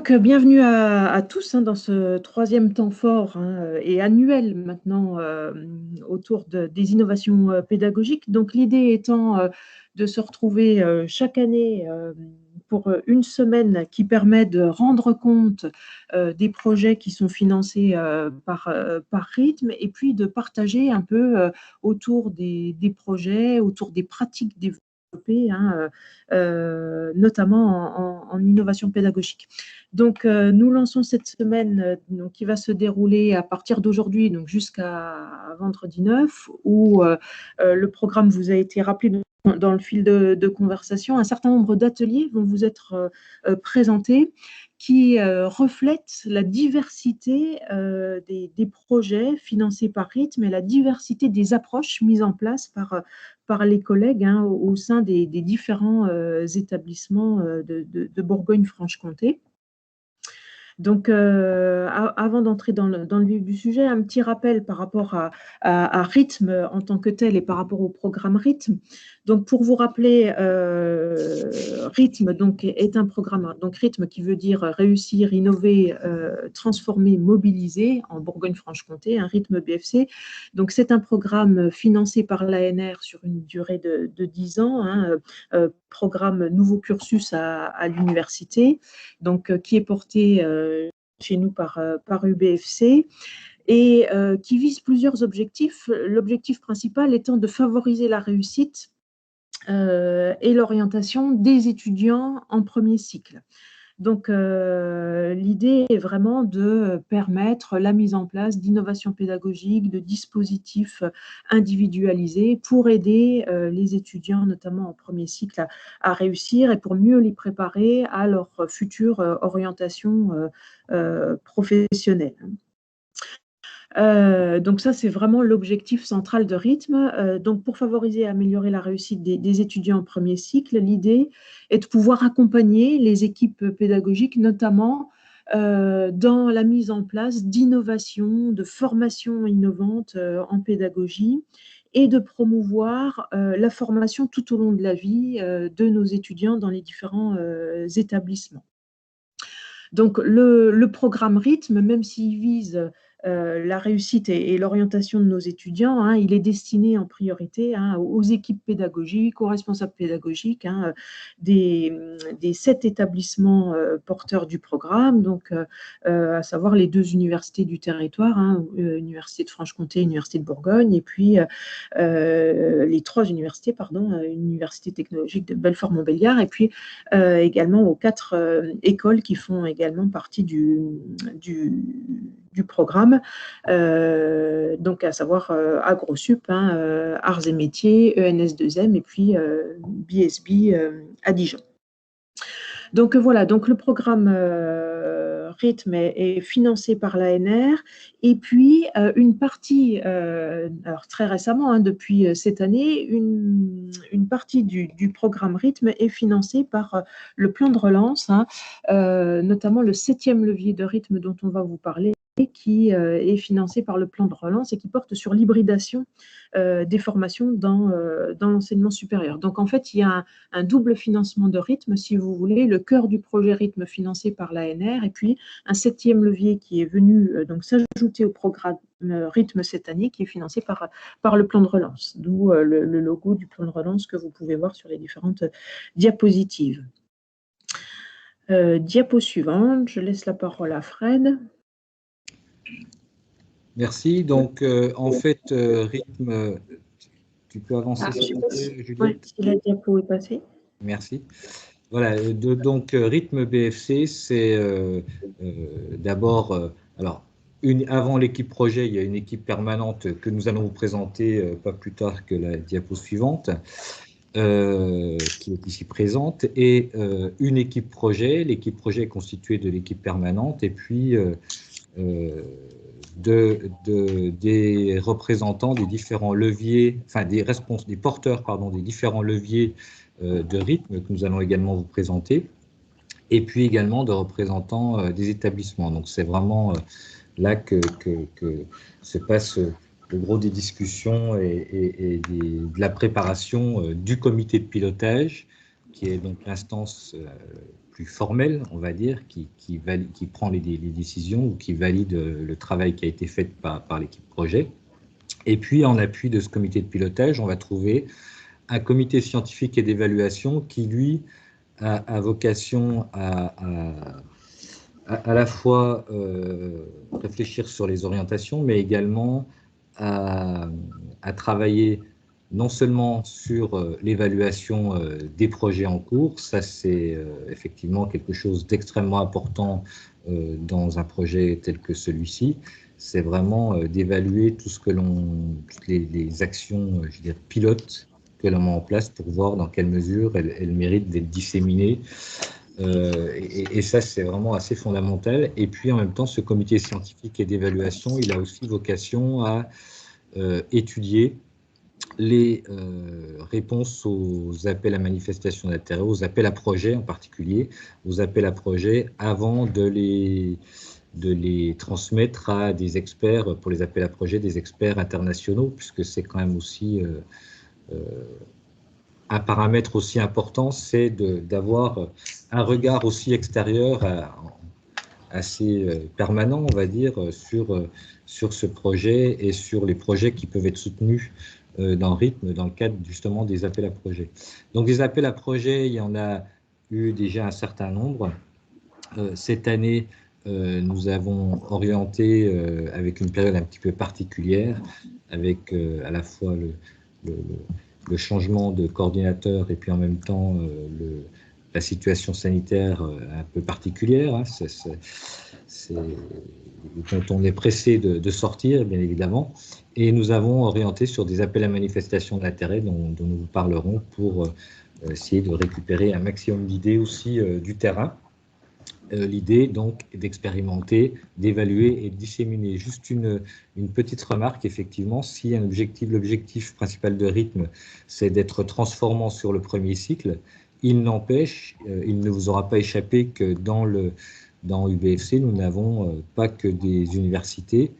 Donc, bienvenue à tous dans ce troisième temps fort et annuel maintenant autour des innovations pédagogiques. Donc, l'idée étant de se retrouver chaque année pour une semaine qui permet de rendre compte des projets qui sont financés par rythme et puis de partager un peu autour des projets, autour des pratiques développées, notamment en innovation pédagogique. Donc, nous lançons cette semaine qui va se dérouler à partir d'aujourd'hui, donc jusqu'à vendredi 9, où le programme vous a été rappelé dans le fil de conversation. Un certain nombre d'ateliers vont vous être présentés qui reflètent la diversité des projets financés par rythme et la diversité des approches mises en place par les collègues au sein des différents établissements de Bourgogne-Franche-Comté. Donc, avant d'entrer dans le vif du sujet, un petit rappel par rapport à rythme en tant que tel et par rapport au programme rythme. Donc, pour vous rappeler, rythme donc, est un programme, donc rythme qui veut dire réussir, innover, transformer, mobiliser en Bourgogne-Franche-Comté, un rythme BFC. Donc, c'est un programme financé par l'ANR sur une durée de 10 ans, programme nouveau cursus à l'université, donc qui est porté chez nous par UBFC et qui vise plusieurs objectifs. L'objectif principal étant de favoriser la réussite et l'orientation des étudiants en premier cycle. Donc, l'idée est vraiment de permettre la mise en place d'innovations pédagogiques, de dispositifs individualisés pour aider les étudiants, notamment en premier cycle, à réussir et pour mieux les préparer à leur future orientation professionnelle. Donc ça, c'est vraiment l'objectif central de rythme. Donc pour favoriser et améliorer la réussite des étudiants en premier cycle, l'idée est de pouvoir accompagner les équipes pédagogiques, notamment dans la mise en place d'innovations, de formations innovantes en pédagogie et de promouvoir la formation tout au long de la vie de nos étudiants dans les différents établissements. Donc, le programme rythme, même s'il vise la réussite et l'orientation de nos étudiants, il est destiné en priorité aux équipes pédagogiques, aux responsables pédagogiques des 7 établissements porteurs du programme, donc à savoir les 2 universités du territoire, Université de Franche-Comté, Université de Bourgogne, et puis les 3 universités, Université technologique de Belfort-Montbéliard, et puis également aux 4 écoles qui font également partie du programme, donc à savoir AgroSup, Arts et Métiers, ENS2M et puis BSB à Dijon. Donc voilà, donc le programme rythme est financé par l'ANR et puis une partie, alors très récemment, depuis cette année, une partie du programme rythme est financée par le plan de relance, notamment le 7e levier de rythme dont on va vous parler, qui est financé par le plan de relance et qui porte sur l'hybridation des formations dans l'enseignement supérieur. Donc, en fait, il y a un double financement de rythme, si vous voulez, le cœur du projet rythme financé par l'ANR et puis un 7e levier qui est venu donc s'ajouter au programme rythme cette année qui est financé par le plan de relance, d'où le logo du plan de relance que vous pouvez voir sur les différentes diapositives. Diapo suivante, je laisse la parole à Fred. Merci. Donc, en fait, rythme, tu peux avancer s'il te plaît, Juliette? Oui, si la diapo est passée. Merci. Voilà, donc rythme BFC, c'est d'abord, alors, avant l'équipe projet, il y a une équipe permanente que nous allons vous présenter pas plus tard que la diapo suivante, qui est ici présente, et une équipe projet. L'équipe projet est constituée de l'équipe permanente et puis des représentants des différents leviers, enfin des porteurs des différents leviers de rythme que nous allons également vous présenter, et puis également de représentants des établissements. Donc c'est vraiment là que se passe le gros des discussions et de la préparation du comité de pilotage, qui est donc l'instance plus formel, on va dire, qui prend les décisions ou qui valide le travail qui a été fait par l'équipe projet. Et puis, en appui de ce comité de pilotage, on va trouver un comité scientifique et d'évaluation qui, lui, a vocation à la fois réfléchir sur les orientations, mais également à travailler non seulement sur l'évaluation des projets en cours, ça c'est effectivement quelque chose d'extrêmement important dans un projet tel que celui-ci, c'est vraiment d'évaluer tout ce que toutes les actions, je veux dire, pilotes que l'on met en place pour voir dans quelle mesure elles méritent d'être disséminées. Et ça, c'est vraiment assez fondamental. Et puis, en même temps, ce comité scientifique et d'évaluation, il a aussi vocation à étudier les réponses aux appels à manifestation d'intérêt, aux appels à projets en particulier, aux appels à projets avant de les transmettre à des experts, pour les appels à projets, des experts internationaux, puisque c'est quand même aussi un paramètre aussi important, c'est d'avoir un regard aussi extérieur assez permanent, on va dire, sur ce projet et sur les projets qui peuvent être soutenus dans Rythme, dans le cadre justement des appels à projets. Donc des appels à projets, il y en a eu déjà un certain nombre. Cette année, nous avons orienté avec une période un petit peu particulière, avec à la fois le changement de coordinateur et puis en même temps la situation sanitaire un peu particulière, hein, dont on est pressé de sortir, bien évidemment. Et nous avons orienté sur des appels à manifestation d'intérêt dont nous vous parlerons pour essayer de récupérer un maximum d'idées aussi du terrain. L'idée, donc, est d'expérimenter, d'évaluer et de disséminer. Juste une petite remarque, effectivement, si l'objectif principal de Rythme, c'est d'être transformant sur le premier cycle, il n'empêche, il ne vous aura pas échappé que dans UBFC, nous n'avons pas que des universités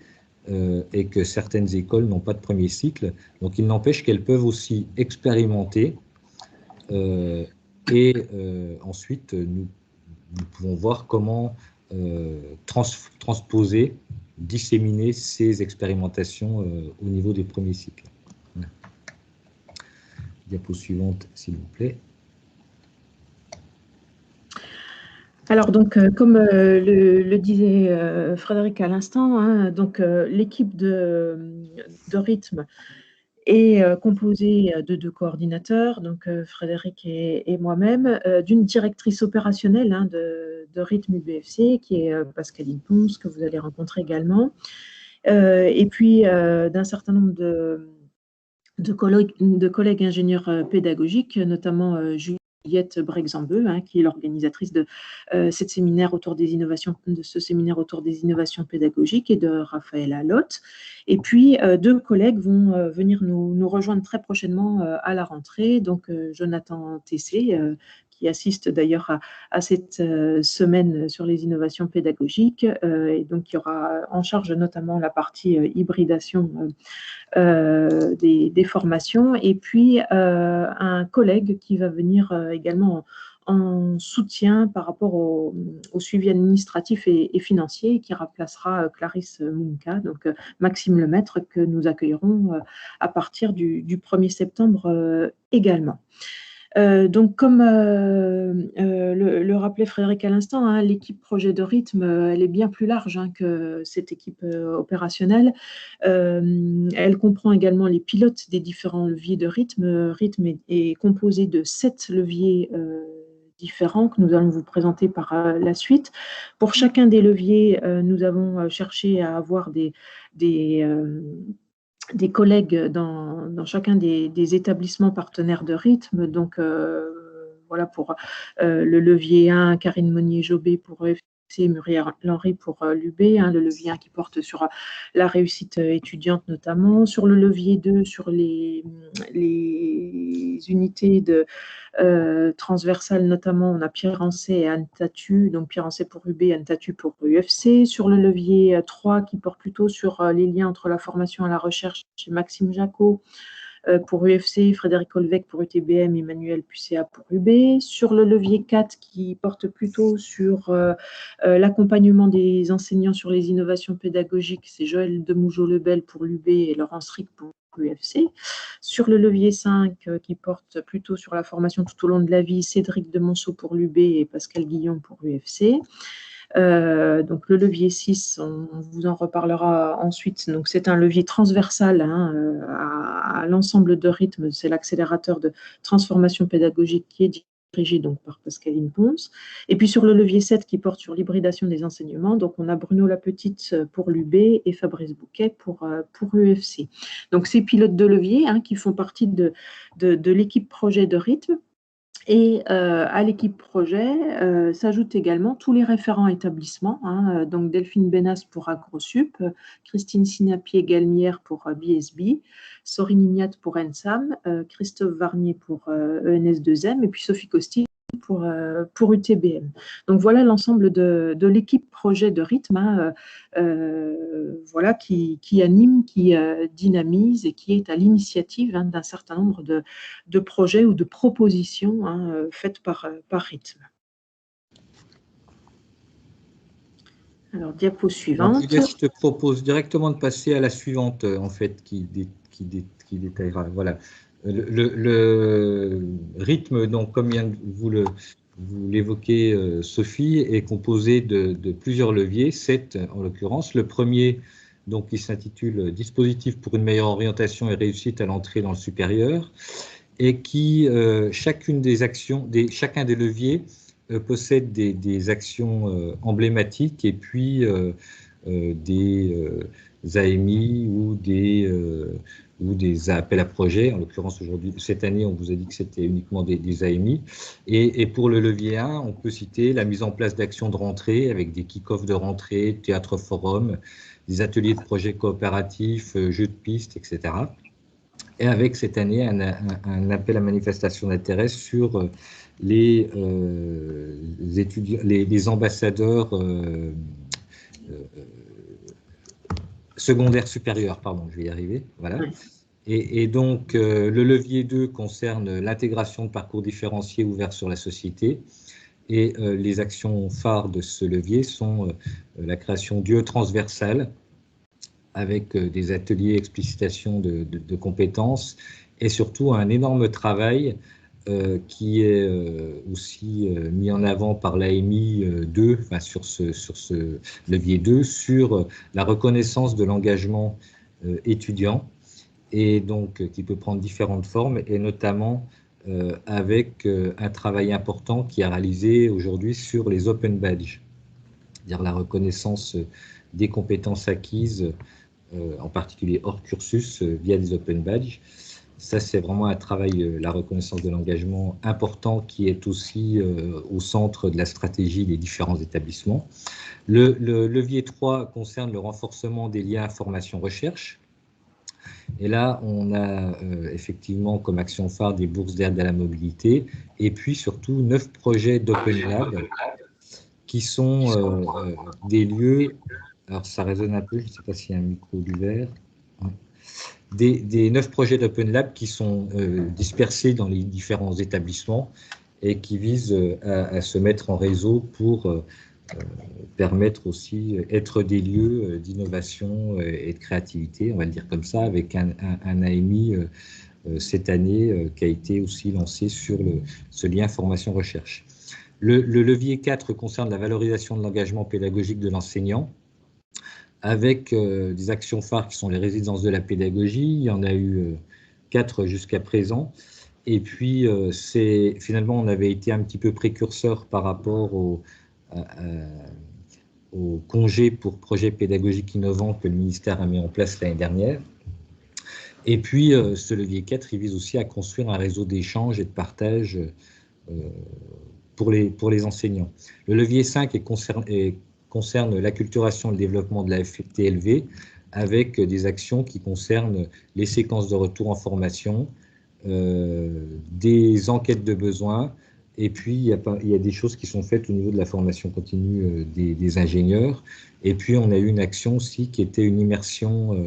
et que certaines écoles n'ont pas de premier cycle. Donc, il n'empêche qu'elles peuvent aussi expérimenter et ensuite, nous pouvons voir comment transposer, disséminer ces expérimentations au niveau des premiers cycles. Voilà. Diapo suivante, s'il vous plaît. Alors, donc, comme le disait Frédéric à l'instant, hein, donc l'équipe de Rythme est composée de 2 coordinateurs, donc Frédéric et moi-même, d'une directrice opérationnelle hein, de Rythme UBFC, qui est Pascaline Ponce, que vous allez rencontrer également, et puis d'un certain nombre de collègues ingénieurs pédagogiques, notamment Juliette Brexambeu, hein, qui est l'organisatrice de ce séminaire autour des innovations pédagogiques, et de Raphaël Alotte. Et puis, 2 collègues vont venir nous rejoindre très prochainement à la rentrée. Donc, Jonathan Tessé, qui assiste d'ailleurs à cette semaine sur les innovations pédagogiques, et donc qui aura en charge notamment la partie hybridation des formations, et puis un collègue qui va venir également en soutien par rapport au suivi administratif et financier, qui remplacera Clarisse Mounka, donc Maxime Lemaître, que nous accueillerons à partir du 1er septembre également. Donc, comme le rappelait Frédéric à l'instant, hein, l'équipe projet de Rythme, elle est bien plus large hein, que cette équipe opérationnelle. Elle comprend également les pilotes des différents leviers de Rythme. Rythme est composé de 7 leviers différents que nous allons vous présenter par la suite. Pour chacun des leviers, nous avons cherché à avoir des collègues dans chacun des établissements partenaires de Rythme. Donc, voilà pour le levier 1, Karine Monnier-Jobé pour EFC, Muriel Henry pour l'UB, hein, le levier 1 qui porte sur la réussite étudiante notamment. Sur le levier 2, sur les unités de transversales notamment, on a Pierre Ancet et Anne Tatu, donc Pierre Ancet pour UB, Anne Tatu pour UFC. Sur le levier 3 qui porte plutôt sur les liens entre la formation et la recherche, chez Maxime Jacot, pour UFC, Frédéric Olvec pour UTBM, Emmanuel Pucéa pour UB. Sur le levier 4 qui porte plutôt sur l'accompagnement des enseignants sur les innovations pédagogiques, c'est Joël Demougeot-Lebel pour l'UB et Laurence Rick pour l'UFC. Sur le levier 5 qui porte plutôt sur la formation tout au long de la vie, Cédric Demonceau pour l'UB et Pascal Guillon pour l'UFC. Donc le levier 6, on vous en reparlera ensuite. Donc c'est un levier transversal à l'ensemble de rythmes. C'est l'accélérateur de transformation pédagogique qui est dirigé donc par Pascaline Ponce. Et puis sur le levier 7 qui porte sur l'hybridation des enseignements, donc on a Bruno Lapetite pour l'UB et Fabrice Bouquet pour UFC. Donc ces pilotes de levier qui font partie de l'équipe projet de rythme. Et à l'équipe projet s'ajoutent également tous les référents établissements, donc Delphine Benas pour AgroSup, Christine Sinapier-Galmière pour BSB, Sorine Ignat pour ENSAM, Christophe Varnier pour ENS2M et puis Sophie Costi pour UTBM. Donc voilà l'ensemble de l'équipe projet de rythme voilà, qui anime, qui dynamise et qui est à l'initiative d'un certain nombre de projets ou de propositions faites par rythme. Alors, diapo suivante. Je te propose directement de passer à la suivante, en fait, qui détaillera. Voilà. Le rythme, donc, comme vous l'évoquez, Sophie, est composé de plusieurs leviers, 7 en l'occurrence. Le premier, donc, qui s'intitule « Dispositif pour une meilleure orientation et réussite à l'entrée dans le supérieur » et qui, chacun des leviers possède des actions emblématiques et puis des AMI ou des appels à projets. En l'occurrence, aujourd'hui, cette année, on vous a dit que c'était uniquement des AMI. Et pour le levier 1, on peut citer la mise en place d'actions de rentrée avec des kick-offs de rentrée, théâtre forum, des ateliers de projets coopératifs, jeux de pistes, etc. Et avec cette année un appel à manifestation d'intérêt sur les ambassadeurs secondaires supérieurs, pardon, je vais y arriver, voilà. Oui. Et donc, le levier 2 concerne l'intégration de parcours différenciés ouverts sur la société. Et les actions phares de ce levier sont la création d'UE transversales avec des ateliers explicitation de compétences et surtout un énorme travail qui est aussi mis en avant par l'AMI 2, enfin sur ce levier 2, sur la reconnaissance de l'engagement étudiant et donc qui peut prendre différentes formes et notamment avec un travail important qui est réalisé aujourd'hui sur les open badges, c'est-à-dire la reconnaissance des compétences acquises, en particulier hors cursus, via des open badges. Ça, c'est vraiment un travail, la reconnaissance de l'engagement important qui est aussi au centre de la stratégie des différents établissements. Le levier 3 concerne le renforcement des liens formation-recherche. Et là, on a effectivement comme action phare des bourses d'aide à la mobilité et puis surtout 9 projets d'Open Lab qui sont des lieux, alors ça résonne un peu, je ne sais pas s'il y a un micro du verre, des 9 projets d'Open Lab qui sont dispersés dans les différents établissements et qui visent à se mettre en réseau pour permettre aussi être des lieux d'innovation et de créativité, on va le dire comme ça, avec un AMI cette année qui a été aussi lancé sur ce lien formation-recherche. Le levier 4 concerne la valorisation de l'engagement pédagogique de l'enseignant, avec des actions phares qui sont les résidences de la pédagogie. Il y en a eu 4 jusqu'à présent. Et puis, finalement, on avait été un petit peu précurseur par rapport au congé pour projet pédagogique innovant que le ministère a mis en place l'année dernière. Et puis, ce levier 4, il vise aussi à construire un réseau d'échange et de partage pour les enseignants. Le levier 5 concerne l'acculturation et le développement de la FTLV avec des actions qui concernent les séquences de retour en formation, des enquêtes de besoins, et puis il y a des choses qui sont faites au niveau de la formation continue des ingénieurs. Et puis on a eu une action aussi qui était une immersion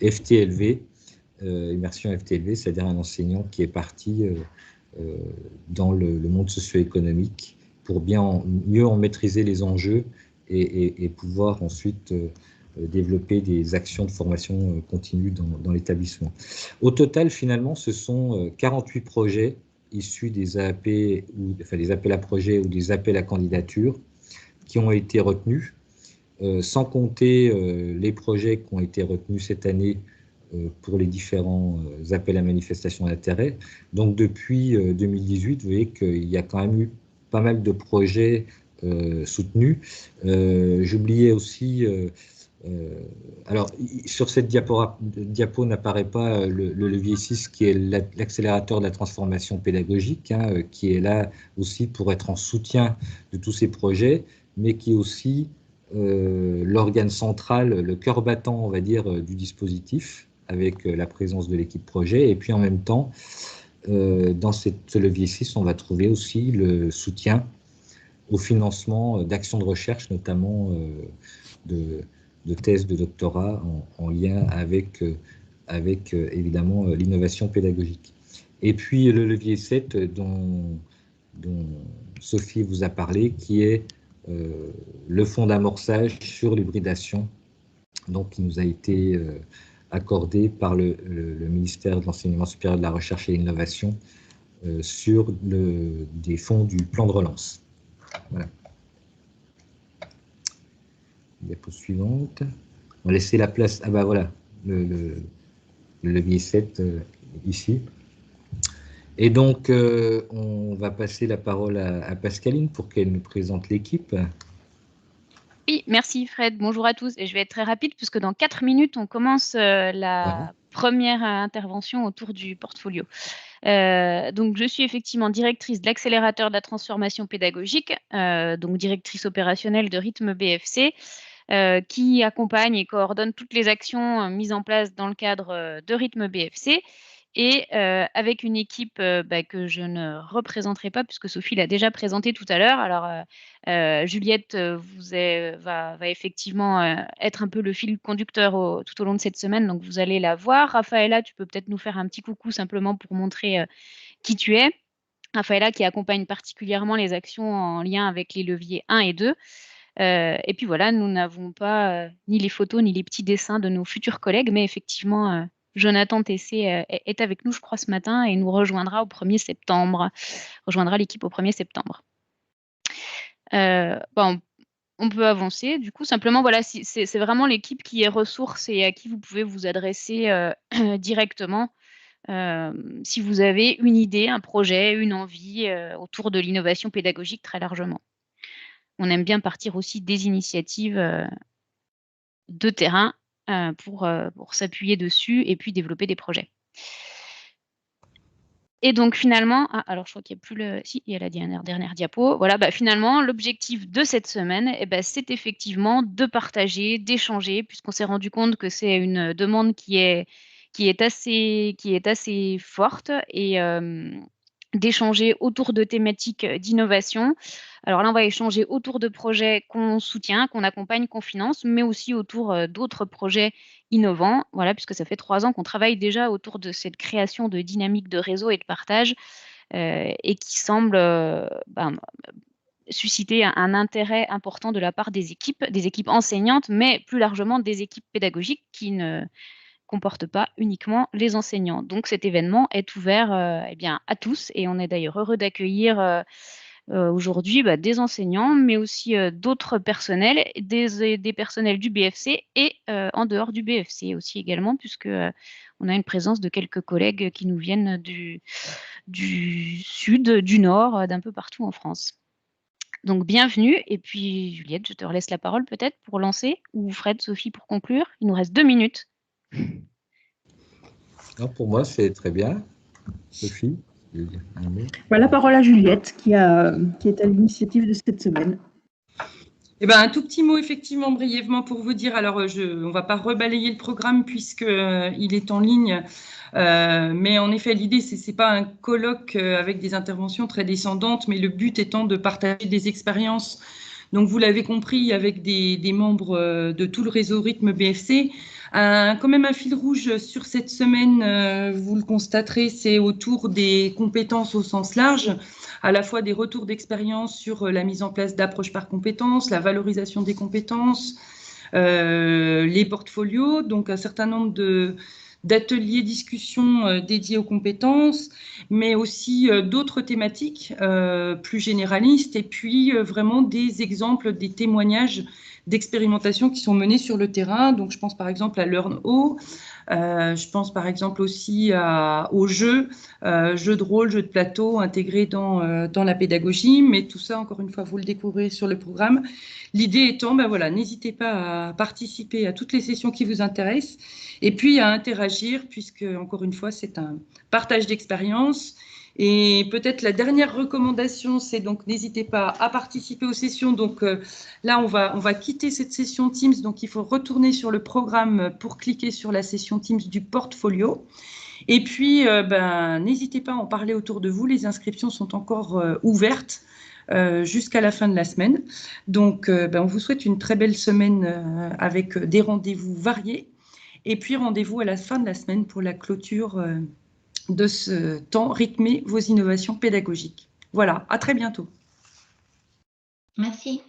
FTLV immersion FTLV, c'est-à-dire un enseignant qui est parti dans le monde socio-économique pour mieux en maîtriser les enjeux et pouvoir ensuite développer des actions de formation continue dans l'établissement. Au total, finalement, ce sont 48 projets issus des AAP, enfin des appels à projets ou des appels à candidature qui ont été retenus, sans compter les projets qui ont été retenus cette année pour les différents appels à manifestation d'intérêt. Donc depuis 2018, vous voyez qu'il y a quand même eu pas mal de projets soutenus. J'oubliais aussi, alors sur cette diapo n'apparaît pas le levier 6 qui est l'accélérateur de la transformation pédagogique, hein, qui est là aussi pour être en soutien de tous ces projets, mais qui est aussi l'organe central, le cœur battant, on va dire, du dispositif, avec la présence de l'équipe projet. Et puis en même temps, dans ce levier 6, on va trouver aussi le soutien au financement d'actions de recherche, notamment de thèses de doctorat en lien avec évidemment l'innovation pédagogique. Et puis le levier 7 dont Sophie vous a parlé, qui est le fonds d'amorçage sur l'hybridation, donc qui nous a été accordé par le ministère de l'Enseignement supérieur, de la Recherche et de l'Innovation sur des fonds du plan de relance. Voilà. Diapo suivante. On va laisser la place. Ah ben voilà, le levier 7 ici. Et donc, on va passer la parole à Pascaline pour qu'elle nous présente l'équipe. Oui, merci Fred. Bonjour à tous. Et je vais être très rapide puisque dans 4 minutes, on commence la première intervention autour du portfolio. Donc, je suis effectivement directrice de l'accélérateur de la transformation pédagogique, donc directrice opérationnelle de Rythme BFC, qui accompagne et coordonne toutes les actions mises en place dans le cadre de Rythme BFC. Et avec une équipe que je ne représenterai pas, puisque Sophie l'a déjà présentée tout à l'heure. Alors, Juliette va effectivement être un peu le fil conducteur tout au long de cette semaine, donc vous allez la voir. Raphaëla, tu peux peut-être nous faire un petit coucou simplement pour montrer qui tu es. Raphaëla qui accompagne particulièrement les actions en lien avec les leviers 1 et 2. Et puis voilà, nous n'avons pas ni les photos ni les petits dessins de nos futurs collègues, mais effectivement, Jonathan Tessé est avec nous, je crois, ce matin et nous rejoindra au 1er septembre, rejoindra l'équipe au 1er septembre. On peut avancer. Du coup, simplement, voilà, c'est vraiment l'équipe qui est ressource et à qui vous pouvez vous adresser directement si vous avez une idée, un projet, une envie autour de l'innovation pédagogique très largement. On aime bien partir aussi des initiatives de terrain pour s'appuyer dessus et puis développer des projets. Et donc finalement, alors je crois qu'il n'y a plus si, il y a la dernière diapo. Voilà, finalement, l'objectif de cette semaine, c'est effectivement de partager, d'échanger, puisqu'on s'est rendu compte que c'est une demande qui est assez forte et d'échanger autour de thématiques d'innovation. Alors là, on va échanger autour de projets qu'on soutient, qu'on accompagne, qu'on finance, mais aussi autour d'autres projets innovants, voilà, puisque ça fait 3 ans qu'on travaille déjà autour de cette création de dynamique de réseau et de partage et qui semble susciter un intérêt important de la part des équipes enseignantes, mais plus largement des équipes pédagogiques qui ne comporte pas uniquement les enseignants. Donc cet événement est ouvert à tous et on est d'ailleurs heureux d'accueillir aujourd'hui des enseignants, mais aussi d'autres personnels, des personnels du BFC et en dehors du BFC aussi également, puisque on a une présence de quelques collègues qui nous viennent du sud, du nord, d'un peu partout en France. Donc bienvenue, et puis Juliette, je te relaisse la parole peut-être pour lancer, ou Fred, Sophie pour conclure. Il nous reste 2 minutes. Non, pour moi, c'est très bien. Sophie, la parole à Juliette, qui est à l'initiative de cette semaine. Un tout petit mot, effectivement, brièvement pour vous dire. Alors, on ne va pas rebalayer le programme puisqu'il est en ligne. Mais en effet, l'idée, ce n'est pas un colloque avec des interventions très descendantes, mais le but étant de partager des expériences. Donc, vous l'avez compris, avec des membres de tout le réseau Rythme BFC, Quand même un fil rouge sur cette semaine, vous le constaterez, c'est autour des compétences au sens large, à la fois des retours d'expérience sur la mise en place d'approches par compétences, la valorisation des compétences, les portfolios, donc un certain nombre d'ateliers, discussions dédiés aux compétences, mais aussi d'autres thématiques plus généralistes, et puis vraiment des exemples, des témoignages d'expérimentations qui sont menées sur le terrain. Donc, je pense par exemple à LearnO, je pense par exemple aussi aux jeux de rôle, jeux de plateau intégrés dans la pédagogie, mais tout ça, encore une fois, vous le découvrez sur le programme. L'idée étant, ben voilà, n'hésitez pas à participer à toutes les sessions qui vous intéressent et puis à interagir, puisque, encore une fois, c'est un partage d'expérience. Et peut-être la dernière recommandation, c'est donc n'hésitez pas à participer aux sessions. Donc là, on va quitter cette session Teams. Donc il faut retourner sur le programme pour cliquer sur la session Teams du portfolio. Et puis, n'hésitez pas à en parler autour de vous. Les inscriptions sont encore ouvertes jusqu'à la fin de la semaine. Donc, on vous souhaite une très belle semaine avec des rendez-vous variés. Et puis, rendez-vous à la fin de la semaine pour la clôture de ce temps rythmé vos innovations pédagogiques. Voilà, à très bientôt. Merci.